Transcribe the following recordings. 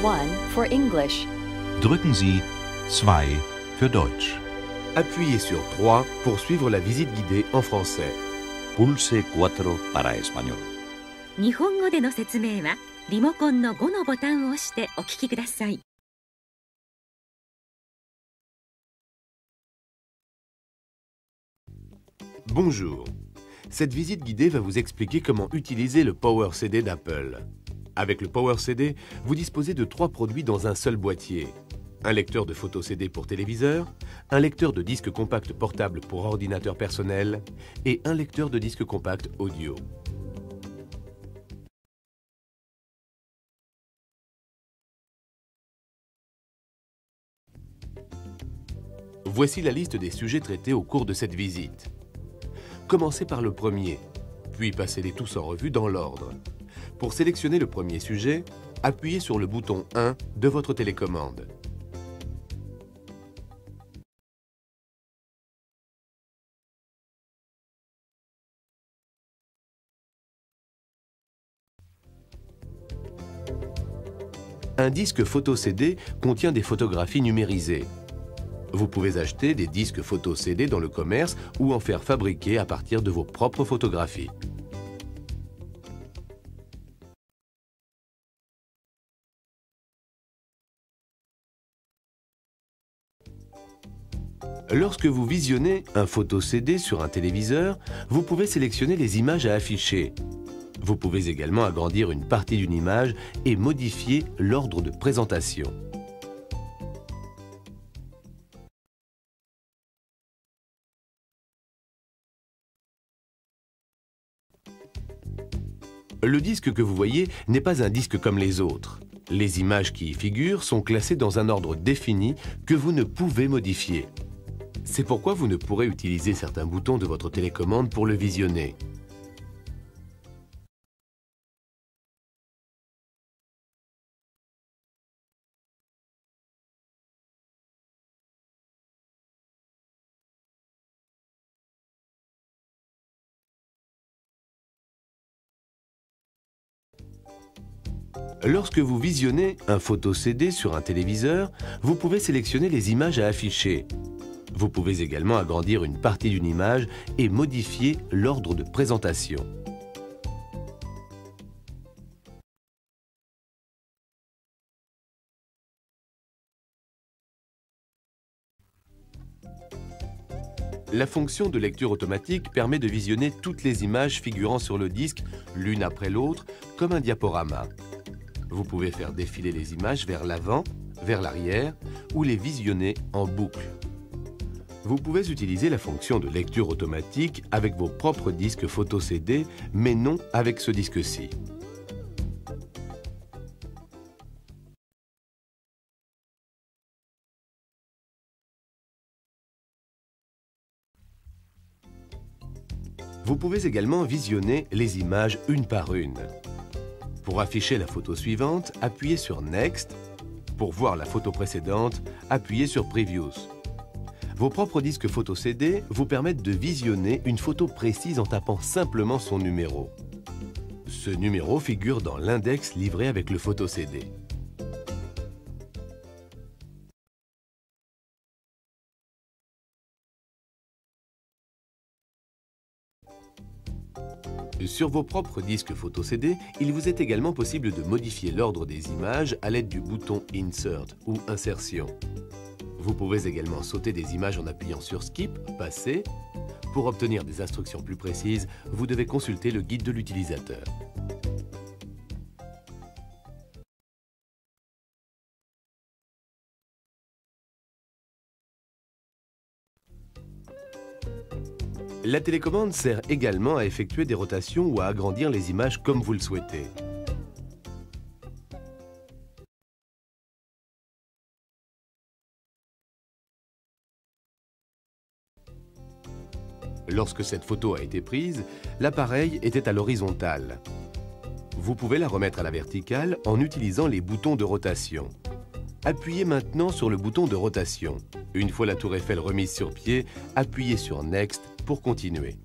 1 for English. Drücken Sie 2 für Deutsch. Appuyez sur 3 pour suivre la visite guidée en français. Pulse 4 para español. 日本語での説明はリモコンの5のボタンを押してお聞きください。Bonjour. Cette visite guidée va vous expliquer comment utiliser le Power CD d'Apple. Avec le Power CD, vous disposez de 3 produits dans un seul boîtier. Un lecteur de photos CD pour téléviseur, un lecteur de disque compact portable pour ordinateur personnel et un lecteur de disque compact audio. Voici la liste des sujets traités au cours de cette visite. Commencez par le premier, puis passez-les tous en revue dans l'ordre. Pour sélectionner le premier sujet, appuyez sur le bouton 1 de votre télécommande. Un disque photo CD contient des photographies numérisées. Vous pouvez acheter des disques photo CD dans le commerce ou en faire fabriquer à partir de vos propres photographies. Lorsque vous visionnez un photo CD sur un téléviseur, vous pouvez sélectionner les images à afficher. Vous pouvez également agrandir une partie d'une image et modifier l'ordre de présentation. Le disque que vous voyez n'est pas un disque comme les autres. Les images qui y figurent sont classées dans un ordre défini que vous ne pouvez modifier. C'est pourquoi vous ne pourrez utiliser certains boutons de votre télécommande pour le visionner. Lorsque vous visionnez un photo CD sur un téléviseur, vous pouvez sélectionner les images à afficher. Vous pouvez également agrandir une partie d'une image et modifier l'ordre de présentation. La fonction de lecture automatique permet de visionner toutes les images figurant sur le disque l'une après l'autre comme un diaporama. Vous pouvez faire défiler les images vers l'avant, vers l'arrière ou les visionner en boucle. Vous pouvez utiliser la fonction de lecture automatique avec vos propres disques photo CD, mais non avec ce disque-ci. Vous pouvez également visionner les images une par une. Pour afficher la photo suivante, appuyez sur Next. Pour voir la photo précédente, appuyez sur Previews. Vos propres disques photo CD vous permettent de visionner une photo précise en tapant simplement son numéro. Ce numéro figure dans l'index livré avec le photo CD. Sur vos propres disques photo CD, il vous est également possible de modifier l'ordre des images à l'aide du bouton Insert ou Insertion. Vous pouvez également sauter des images en appuyant sur Skip, Passer. Pour obtenir des instructions plus précises, vous devez consulter le guide de l'utilisateur. La télécommande sert également à effectuer des rotations ou à agrandir les images comme vous le souhaitez. Lorsque cette photo a été prise, l'appareil était à l'horizontale. Vous pouvez la remettre à la verticale en utilisant les boutons de rotation. Appuyez maintenant sur le bouton de rotation. Une fois la tour Eiffel remise sur pied, appuyez sur Next pour continuer.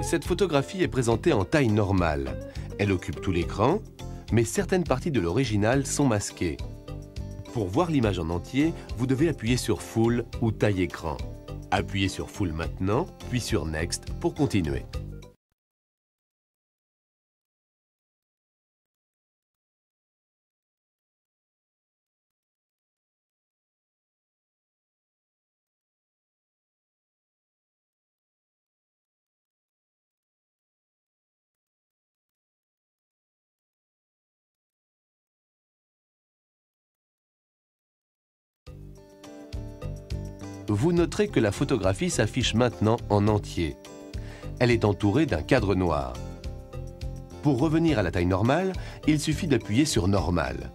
Cette photographie est présentée en taille normale. Elle occupe tout l'écran, mais certaines parties de l'original sont masquées. Pour voir l'image en entier, vous devez appuyer sur Full ou Taille écran. Appuyez sur Full maintenant, puis sur Next pour continuer. Vous noterez que la photographie s'affiche maintenant en entier. Elle est entourée d'un cadre noir. Pour revenir à la taille normale, il suffit d'appuyer sur Normal.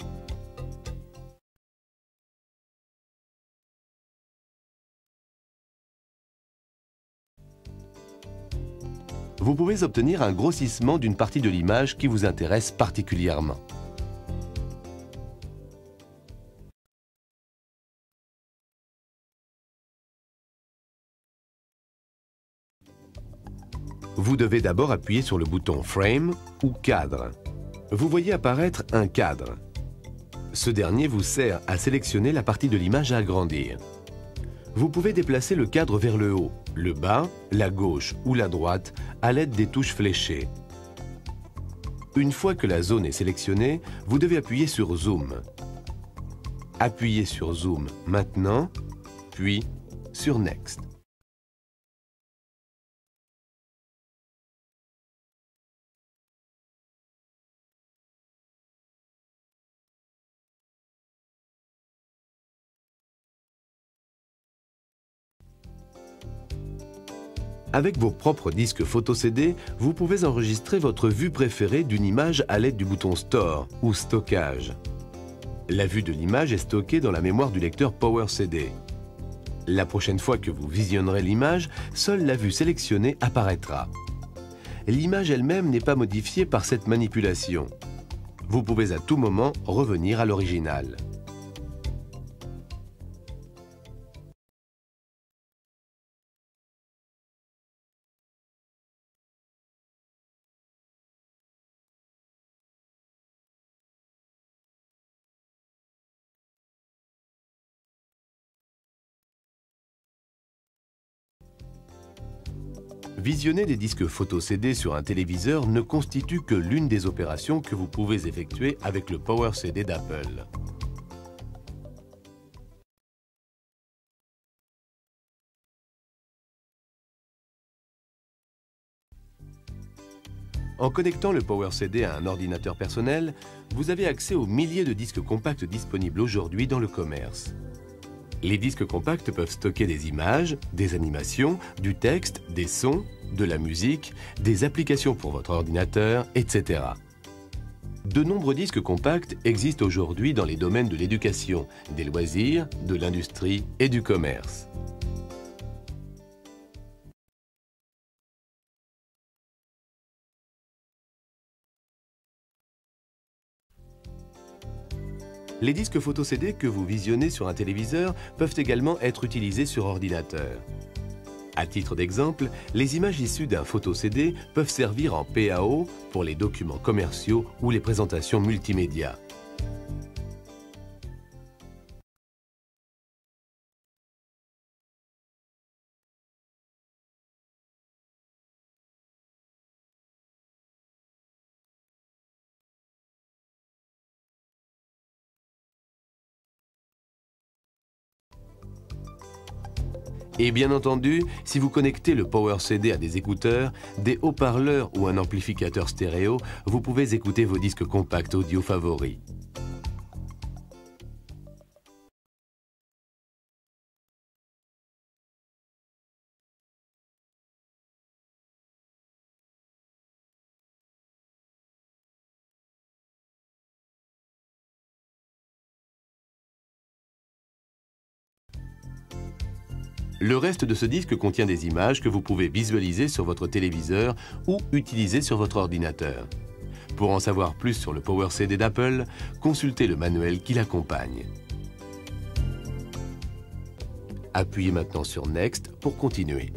Vous pouvez obtenir un grossissement d'une partie de l'image qui vous intéresse particulièrement. Vous devez d'abord appuyer sur le bouton Frame ou Cadre. Vous voyez apparaître un cadre. Ce dernier vous sert à sélectionner la partie de l'image à agrandir. Vous pouvez déplacer le cadre vers le haut, le bas, la gauche ou la droite à l'aide des touches fléchées. Une fois que la zone est sélectionnée, vous devez appuyer sur Zoom. Appuyez sur Zoom maintenant, puis sur Next. Avec vos propres disques photo CD, vous pouvez enregistrer votre vue préférée d'une image à l'aide du bouton Store ou Stockage. La vue de l'image est stockée dans la mémoire du lecteur Power CD. La prochaine fois que vous visionnerez l'image, seule la vue sélectionnée apparaîtra. L'image elle-même n'est pas modifiée par cette manipulation. Vous pouvez à tout moment revenir à l'original. Visionner des disques photo CD sur un téléviseur ne constitue que l'une des opérations que vous pouvez effectuer avec le Power CD d'Apple. En connectant le Power CD à un ordinateur personnel, vous avez accès aux milliers de disques compacts disponibles aujourd'hui dans le commerce. Les disques compacts peuvent stocker des images, des animations, du texte, des sons, de la musique, des applications pour votre ordinateur, etc. De nombreux disques compacts existent aujourd'hui dans les domaines de l'éducation, des loisirs, de l'industrie et du commerce. Les disques photo CD que vous visionnez sur un téléviseur peuvent également être utilisés sur ordinateur. À titre d'exemple, les images issues d'un photo CD peuvent servir en PAO pour les documents commerciaux ou les présentations multimédia. Et bien entendu, si vous connectez le Power CD à des écouteurs, des haut-parleurs ou un amplificateur stéréo, vous pouvez écouter vos disques compacts audio favoris. Le reste de ce disque contient des images que vous pouvez visualiser sur votre téléviseur ou utiliser sur votre ordinateur. Pour en savoir plus sur le Power CD d'Apple, consultez le manuel qui l'accompagne. Appuyez maintenant sur Next pour continuer.